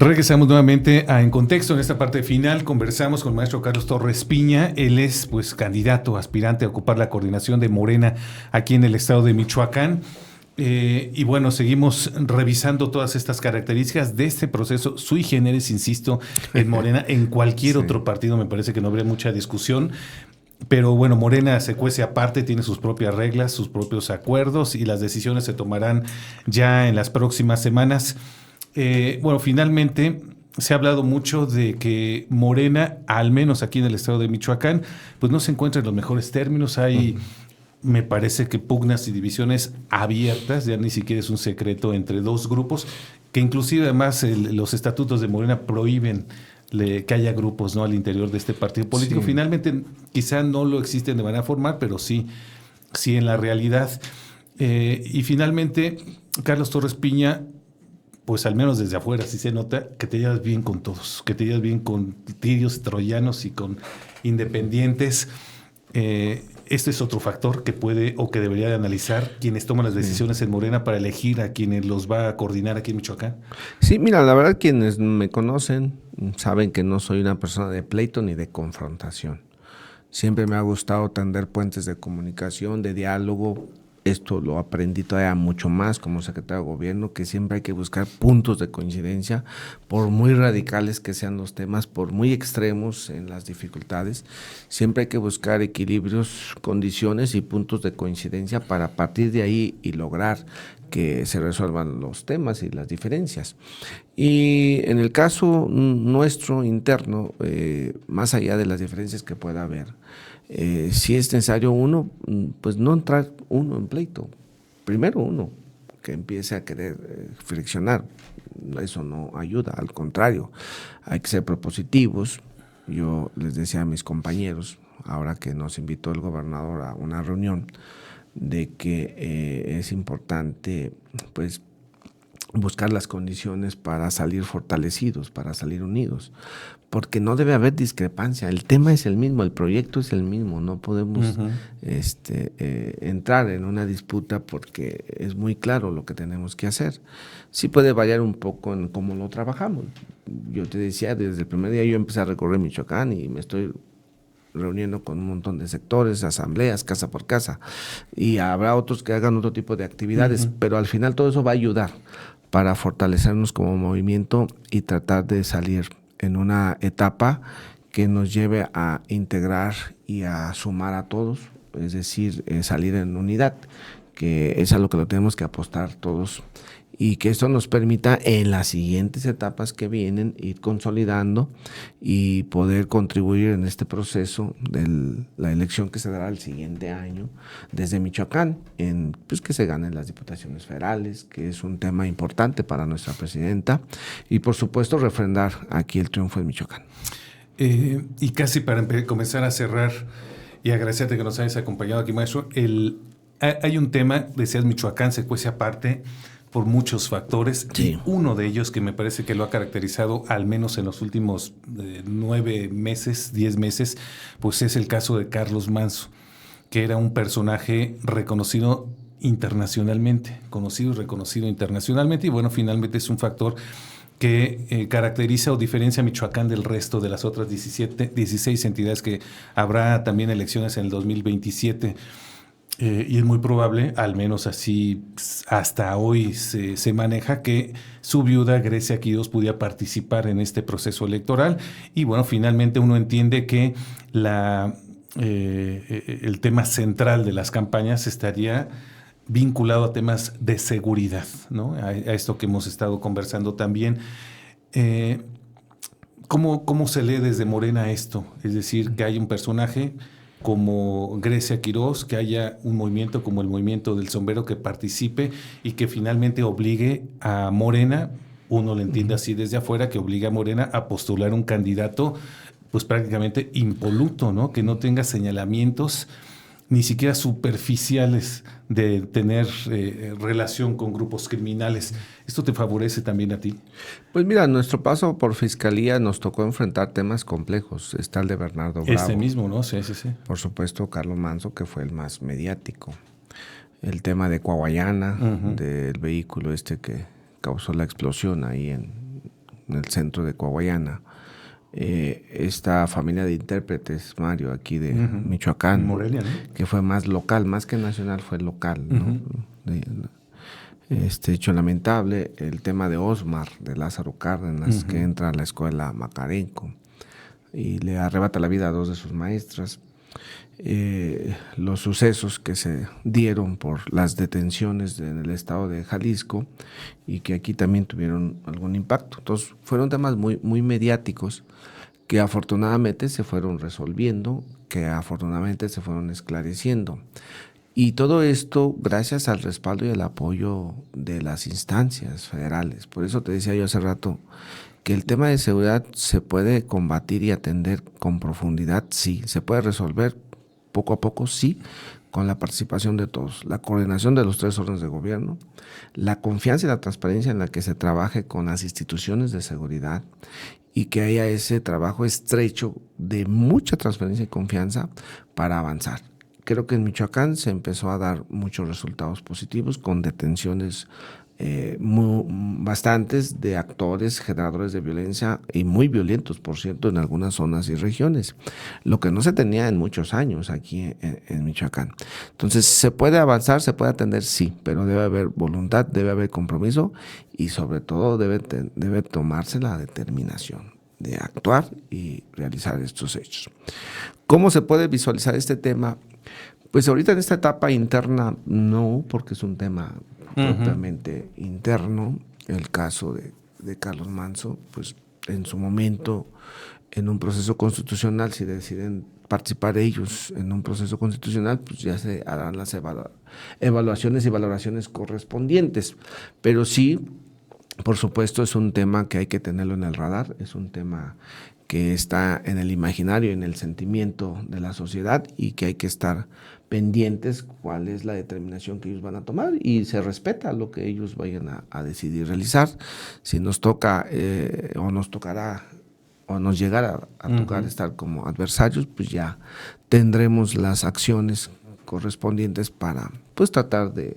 Regresamos nuevamente a En Contexto. En esta parte final conversamos con el maestro Carlos Torres Piña. Él es candidato, aspirante a ocupar la coordinación de Morena aquí en el estado de Michoacán. Y bueno, seguimos revisando todas estas características de este proceso sui generis, insisto, en Morena. En cualquier otro partido me parece que no habría mucha discusión. Pero bueno, Morena se cuece aparte, tiene sus propias reglas, sus propios acuerdos y las decisiones se tomarán ya en las próximas semanas. Finalmente se ha hablado mucho de que Morena, al menos aquí en el estado de Michoacán, pues no se encuentra en los mejores términos. Hay, me parece que pugnas y divisiones abiertas, ya ni siquiera es un secreto entre dos grupos, que inclusive además los estatutos de Morena prohíben que haya grupos, ¿no?, al interior de este partido político. Sí. Finalmente, quizá no lo existen de manera formal, pero sí en la realidad. Y finalmente, Carlos Torres Piña, pues al menos desde afuera sí se nota que te llevas bien con todos, que te llevas bien con tirios, troyanos y con independientes. Este es otro factor que puede o que debería de analizar quienes toman las decisiones en Morena para elegir a quienes los va a coordinar aquí en Michoacán. Sí, mira, la verdad quienes me conocen saben que no soy una persona de pleito ni de confrontación. Siempre me ha gustado tender puentes de comunicación, de diálogo. Esto lo aprendí todavía mucho más como secretario de gobierno, que siempre hay que buscar puntos de coincidencia, por muy radicales que sean los temas, por muy extremos en las dificultades, siempre hay que buscar equilibrios, condiciones y puntos de coincidencia para partir de ahí y lograr que se resuelvan los temas y las diferencias. Y en el caso nuestro interno, más allá de las diferencias que pueda haber, si es necesario uno, pues no entrar uno en pleito. Primero uno que empiece a querer friccionar. Eso no ayuda, al contrario, hay que ser propositivos. Yo les decía a mis compañeros, ahora que nos invitó el gobernador a una reunión, de que es importante pues buscar las condiciones para salir fortalecidos, para salir unidos, porque no debe haber discrepancia. El tema es el mismo, el proyecto es el mismo, no podemos entrar en una disputa porque es muy claro lo que tenemos que hacer. Sí puede variar un poco en cómo lo trabajamos. Yo te decía, desde el primer día yo empecé a recorrer Michoacán y me estoy reuniendo con un montón de sectores, asambleas, casa por casa, y habrá otros que hagan otro tipo de actividades, pero al final todo eso va a ayudar para fortalecernos como movimiento y tratar de salir en una etapa que nos lleve a integrar y a sumar a todos, es decir, salir en unidad, que es a lo que lo tenemos que apostar todos, y que esto nos permita en las siguientes etapas que vienen ir consolidando y poder contribuir en este proceso de la elección que se dará el siguiente año desde Michoacán, pues que se ganen las diputaciones federales, que es un tema importante para nuestra presidenta, y por supuesto refrendar aquí el triunfo de Michoacán. Y casi para comenzar a cerrar y agradecerte que nos hayas acompañado aquí, maestro, hay un tema, decías, Michoacán se cuece aparte por muchos factores, sí. Y uno de ellos que me parece que lo ha caracterizado al menos en los últimos 9 meses, 10 meses, pues es el caso de Carlos Manzo, que era un personaje reconocido internacionalmente, conocido y reconocido internacionalmente, y bueno, finalmente es un factor que caracteriza o diferencia a Michoacán del resto de las otras 16 entidades que habrá también elecciones en el 2027. Y es muy probable, al menos así hasta hoy se maneja, que su viuda Grecia Quiroz pudiera participar en este proceso electoral. Y bueno, finalmente uno entiende que el tema central de las campañas estaría vinculado a temas de seguridad, ¿no? A esto que hemos estado conversando también. ¿Cómo se lee desde Morena esto? Es decir, que hay un personaje como Grecia Quiroz, que haya un movimiento como el movimiento del sombrero que participe y que finalmente obligue a Morena, uno lo entiende así desde afuera, que obligue a Morena a postular un candidato pues prácticamente impoluto, ¿no? Que no tenga señalamientos ni siquiera superficiales de tener relación con grupos criminales. ¿Esto te favorece también a ti? Pues mira, nuestro paso por Fiscalía nos tocó enfrentar temas complejos. Está el de Bernardo Bravo. Este mismo, ¿no? Sí. Por supuesto, Carlos Manzo, que fue el más mediático. El tema de Coahuayana, del vehículo que causó la explosión ahí en en el centro de Coahuayana. Esta familia de intérpretes, Mario, aquí de Michoacán, Morelia, ¿no? Que fue más local, más que nacional, fue local, ¿no? Hecho lamentable, el tema de Osmar, de Lázaro Cárdenas, que entra a la escuela Macarenco y le arrebata la vida a 2 de sus maestras. Los sucesos que se dieron por las detenciones en el estado de Jalisco y que aquí también tuvieron algún impacto. Entonces, fueron temas muy, muy mediáticos que afortunadamente se fueron resolviendo, que afortunadamente se fueron esclareciendo. Y todo esto gracias al respaldo y al apoyo de las instancias federales. Por eso te decía yo hace rato que el tema de seguridad se puede combatir y atender con profundidad, sí. Se puede resolver poco a poco, sí, con la participación de todos. La coordinación de los 3 órdenes de gobierno, la confianza y la transparencia en la que se trabaje con las instituciones de seguridad y que haya ese trabajo estrecho de mucha transparencia y confianza para avanzar. Creo que en Michoacán se empezó a dar muchos resultados positivos con detenciones bastantes de actores, generadores de violencia y muy violentos, por cierto, en algunas zonas y regiones, lo que no se tenía en muchos años aquí en Michoacán. Entonces, ¿se puede avanzar, se puede atender? Sí, pero debe haber voluntad, debe haber compromiso y sobre todo debe tomarse la determinación de actuar y realizar estos hechos. ¿Cómo se puede visualizar este tema? Pues ahorita en esta etapa interna no, porque es un tema propiamente interno. El caso de Carlos Manzo, pues en su momento, en un proceso constitucional, si deciden participar ellos en un proceso constitucional, pues ya se harán las evaluaciones y valoraciones correspondientes. Pero sí, por supuesto, es un tema que hay que tenerlo en el radar, es un tema que está en el imaginario, en el sentimiento de la sociedad y que hay que estar pendientes cuál es la determinación que ellos van a tomar y se respeta lo que ellos vayan a decidir realizar. Si nos toca o nos tocará o nos llegará a tocar estar como adversarios, pues ya tendremos las acciones correspondientes para pues tratar de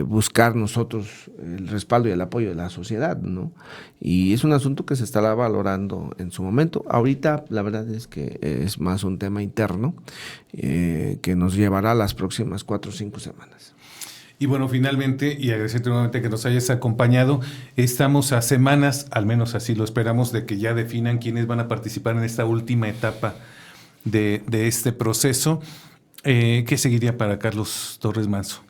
buscar nosotros el respaldo y el apoyo de la sociedad, ¿no? Y es un asunto que se estará valorando en su momento. Ahorita la verdad es que es más un tema interno que nos llevará las próximas 4 o 5 semanas. Y bueno, finalmente, y agradecerte nuevamente que nos hayas acompañado, estamos a semanas, al menos así lo esperamos, de que ya definan quiénes van a participar en esta última etapa de este proceso. ¿Qué seguiría para Carlos Torres Manzo?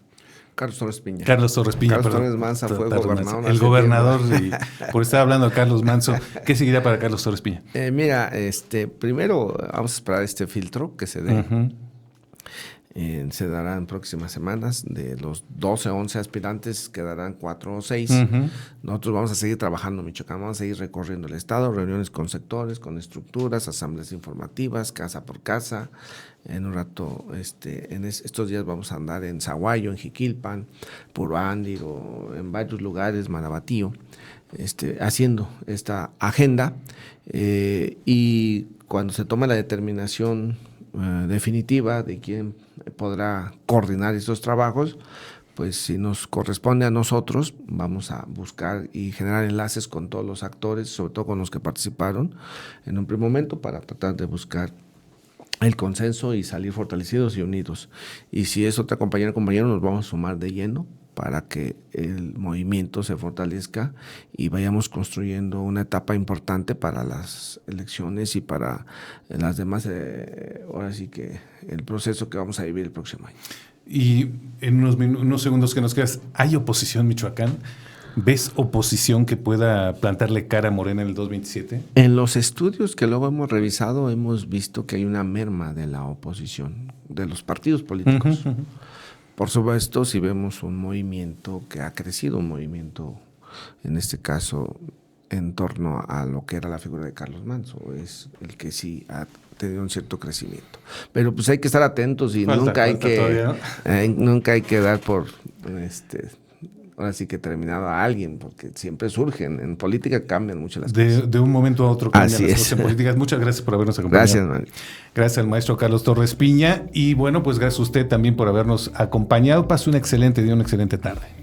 Carlos Torres Piña. Carlos Torres Piña, Carlos perdón. Torres Manzo fue gobernador. El gobernador, y por estar hablando de Carlos Manzo, ¿qué seguirá para Carlos Torres Piña? Mira, primero vamos a esperar este filtro que se dé. Se dará en próximas semanas. De los 12 o 11 aspirantes quedarán 4 o 6. Nosotros vamos a seguir trabajando en Michoacán, vamos a seguir recorriendo el estado, reuniones con sectores, con estructuras, asambleas informativas, casa por casa. En un rato, en estos días vamos a andar en Zaguayo, en Jiquilpan, Puro Ándiro, en varios lugares, Marabatío, haciendo esta agenda y cuando se tome la determinación definitiva de quién podrá coordinar estos trabajos, pues si nos corresponde a nosotros, vamos a buscar y generar enlaces con todos los actores, sobre todo con los que participaron en un primer momento, para tratar de buscar el consenso y salir fortalecidos y unidos. Y si es otra compañera o compañero, nos vamos a sumar de lleno para que el movimiento se fortalezca y vayamos construyendo una etapa importante para las elecciones y para las demás, ahora sí que el proceso que vamos a vivir el próximo año. Y en unos segundos que nos quedas, ¿hay oposición en Michoacán? ¿Ves oposición que pueda plantarle cara a Morena en el 2027? En los estudios que luego hemos revisado, hemos visto que hay una merma de la oposición, de los partidos políticos. Por supuesto, si vemos un movimiento que ha crecido, un movimiento, en este caso, en torno a lo que era la figura de Carlos Manzo, es el que sí ha tenido un cierto crecimiento. Pero pues hay que estar atentos y nunca hay que dar por ahora sí que terminado a alguien, porque siempre surgen, en política cambian mucho las cosas. De un momento a otro cambian Así las es. cosas en políticas. Muchas gracias por habernos acompañado. Gracias, Mario. Gracias al maestro Carlos Torres Piña. Y bueno, pues gracias a usted también por habernos acompañado. Pase un excelente día, una excelente tarde.